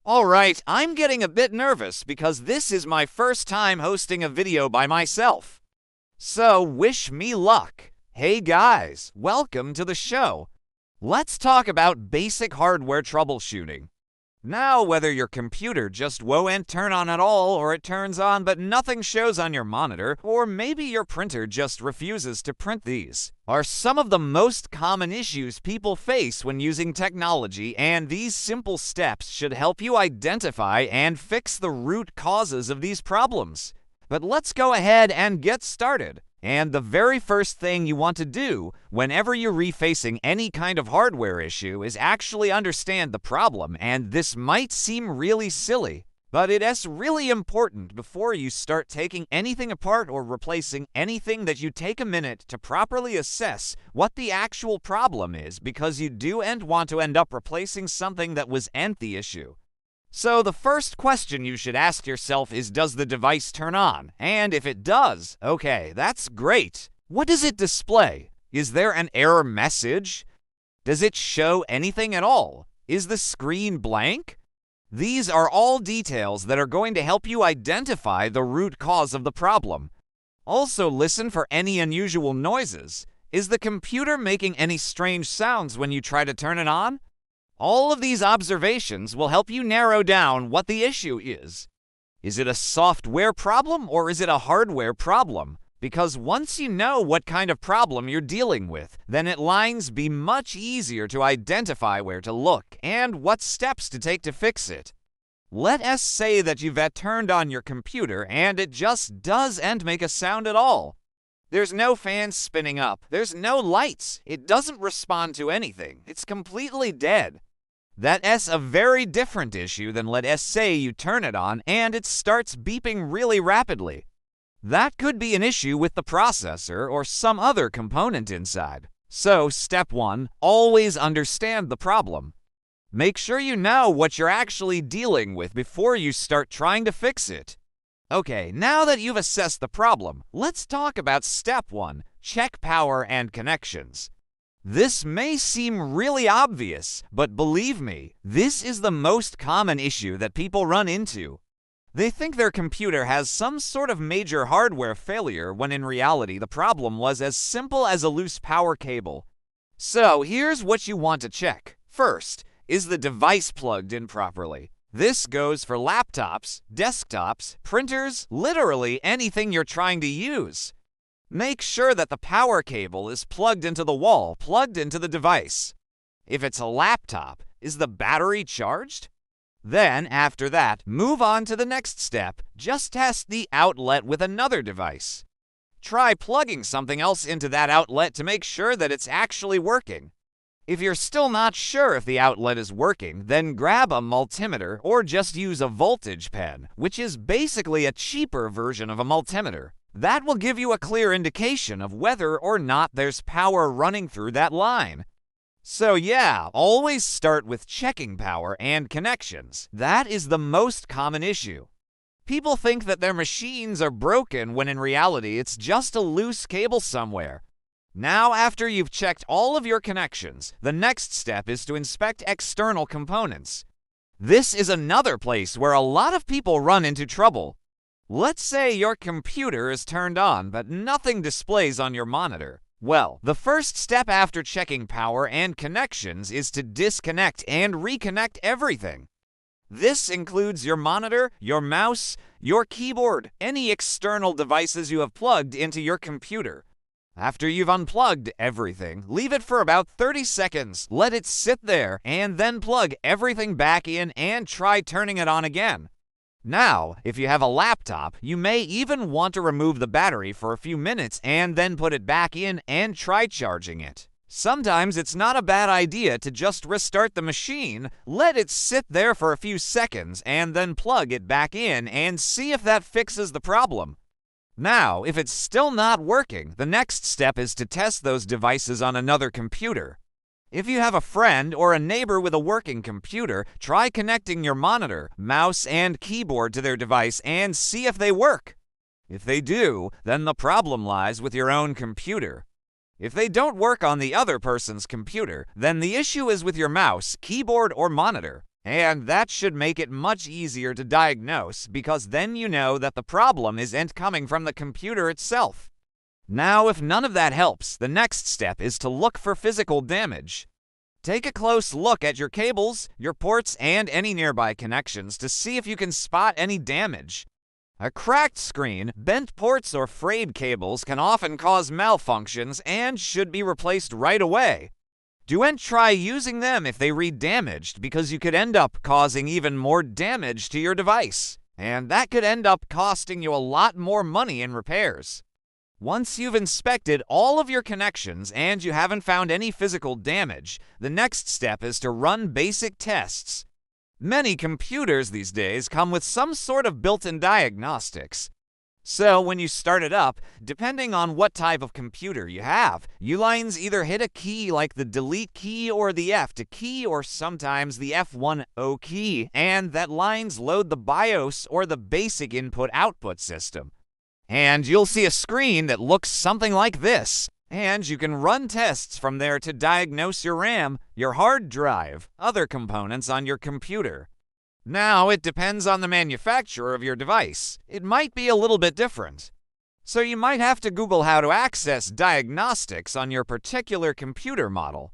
Alright, I'm getting a bit nervous because this is my first time hosting a video by myself. So, wish me luck. Hey guys, welcome to the show. Let's talk about basic hardware troubleshooting. Now, whether your computer just won't turn on at all, or it turns on but nothing shows on your monitor, or maybe your printer just refuses to print, these are some of the most common issues people face when using technology, and these simple steps should help you identify and fix the root causes of these problems. But let's go ahead and get started. And the very first thing you want to do whenever you're refacing any kind of hardware issue is actually understand the problem, and this might seem really silly, but it is really important before you start taking anything apart or replacing anything that you take a minute to properly assess what the actual problem is, because you do and want to end up replacing something that wasn't the issue. So the first question you should ask yourself is, does the device turn on? And if it does, okay, that's great. What does it display? Is there an error message? Does it show anything at all? Is the screen blank? These are all details that are going to help you identify the root cause of the problem. Also, listen for any unusual noises. Is the computer making any strange sounds when you try to turn it on? All of these observations will help you narrow down what the issue is. Is it a software problem or is it a hardware problem? Because once you know what kind of problem you're dealing with, then it lines be much easier to identify where to look and what steps to take to fix it. Let us say that you've turned on your computer and it just doesn't make a sound at all. There's no fans spinning up, there's no lights, it doesn't respond to anything, it's completely dead. That's a very different issue than, let us say, you turn it on and it starts beeping really rapidly. That could be an issue with the processor or some other component inside. So, step 1, always understand the problem. Make sure you know what you're actually dealing with before you start trying to fix it. Okay, now that you've assessed the problem, let's talk about step 1, check power and connections. This may seem really obvious, but believe me, this is the most common issue that people run into. They think their computer has some sort of major hardware failure, when in reality the problem was as simple as a loose power cable. So here's what you want to check. First, is the device plugged in properly? This goes for laptops, desktops, printers, literally anything you're trying to use. Make sure that the power cable is plugged into the wall, plugged into the device. If it's a laptop, is the battery charged? Then, after that, move on to the next step. Just test the outlet with another device. Try plugging something else into that outlet to make sure that it's actually working. If you're still not sure if the outlet is working, then grab a multimeter or just use a voltage pen, which is basically a cheaper version of a multimeter. That will give you a clear indication of whether or not there's power running through that line. So yeah, always start with checking power and connections. That is the most common issue. People think that their machines are broken when in reality it's just a loose cable somewhere. Now, after you've checked all of your connections, the next step is to inspect external components. This is another place where a lot of people run into trouble. Let's say your computer is turned on, but nothing displays on your monitor. Well, the first step after checking power and connections is to disconnect and reconnect everything. This includes your monitor, your mouse, your keyboard, any external devices you have plugged into your computer. After you've unplugged everything, leave it for about 30 seconds, let it sit there, and then plug everything back in and try turning it on again. Now, if you have a laptop, you may even want to remove the battery for a few minutes and then put it back in and try charging it. Sometimes it's not a bad idea to just restart the machine, let it sit there for a few seconds, and then plug it back in and see if that fixes the problem. Now, if it's still not working, the next step is to test those devices on another computer. If you have a friend or a neighbor with a working computer, try connecting your monitor, mouse, and keyboard to their device and see if they work. If they do, then the problem lies with your own computer. If they don't work on the other person's computer, then the issue is with your mouse, keyboard, or monitor. And that should make it much easier to diagnose because then you know that the problem isn't coming from the computer itself. Now, if none of that helps, the next step is to look for physical damage. Take a close look at your cables, your ports, and any nearby connections to see if you can spot any damage. A cracked screen, bent ports, or frayed cables can often cause malfunctions and should be replaced right away. Don't try using them if they read damaged because you could end up causing even more damage to your device, and that could end up costing you a lot more money in repairs. Once you've inspected all of your connections and you haven't found any physical damage, the next step is to run basic tests. Many computers these days come with some sort of built-in diagnostics. So when you start it up, depending on what type of computer you have, you lines either hit a key like the delete key or the F2 key or sometimes the F10 key, and that lines load the BIOS or the basic input-output system. And you'll see a screen that looks something like this. And you can run tests from there to diagnose your RAM, your hard drive, other components on your computer. Now, it depends on the manufacturer of your device. It might be a little bit different. So you might have to Google how to access diagnostics on your particular computer model.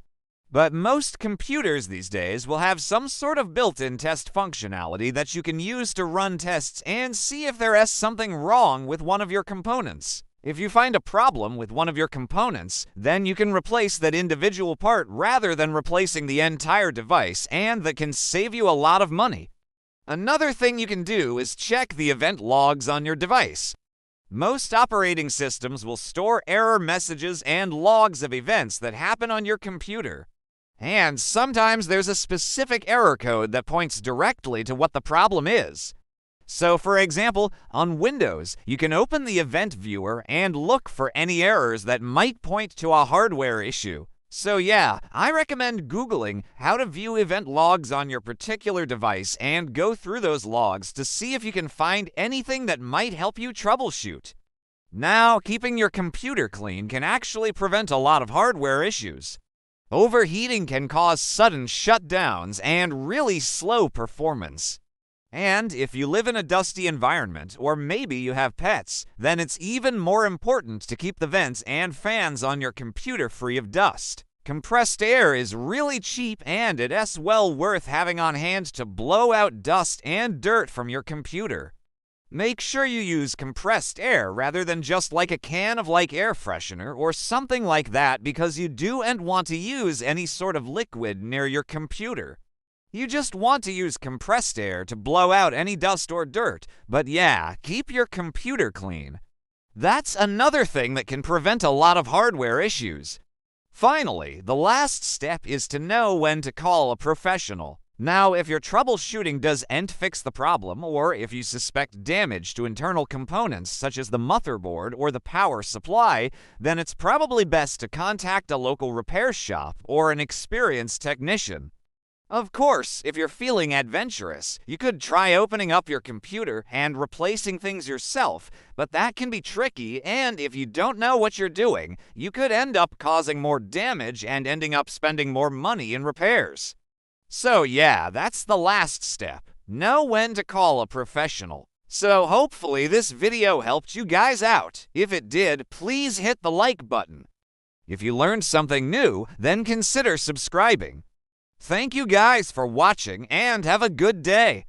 But most computers these days will have some sort of built-in test functionality that you can use to run tests and see if there is something wrong with one of your components. If you find a problem with one of your components, then you can replace that individual part rather than replacing the entire device, and that can save you a lot of money. Another thing you can do is check the event logs on your device. Most operating systems will store error messages and logs of events that happen on your computer. And sometimes there's a specific error code that points directly to what the problem is. So, for example, on Windows, you can open the event viewer and look for any errors that might point to a hardware issue. So yeah, I recommend Googling how to view event logs on your particular device and go through those logs to see if you can find anything that might help you troubleshoot. Now, keeping your computer clean can actually prevent a lot of hardware issues. Overheating can cause sudden shutdowns and really slow performance. And if you live in a dusty environment, or maybe you have pets, then it's even more important to keep the vents and fans on your computer free of dust. Compressed air is really cheap and it's well worth having on hand to blow out dust and dirt from your computer. Make sure you use compressed air rather than just like a can of air freshener or something like that because you don't want to use any sort of liquid near your computer. You just want to use compressed air to blow out any dust or dirt, but yeah, keep your computer clean. That's another thing that can prevent a lot of hardware issues. Finally, the last step is to know when to call a professional. Now, if your troubleshooting doesn't fix the problem, or if you suspect damage to internal components such as the motherboard or the power supply, then it's probably best to contact a local repair shop or an experienced technician. Of course, if you're feeling adventurous, you could try opening up your computer and replacing things yourself, but that can be tricky, and if you don't know what you're doing, you could end up causing more damage and ending up spending more money in repairs. So yeah, that's the last step. Know when to call a professional. So hopefully this video helped you guys out. If it did, please hit the like button. If you learned something new, then consider subscribing. Thank you guys for watching and have a good day.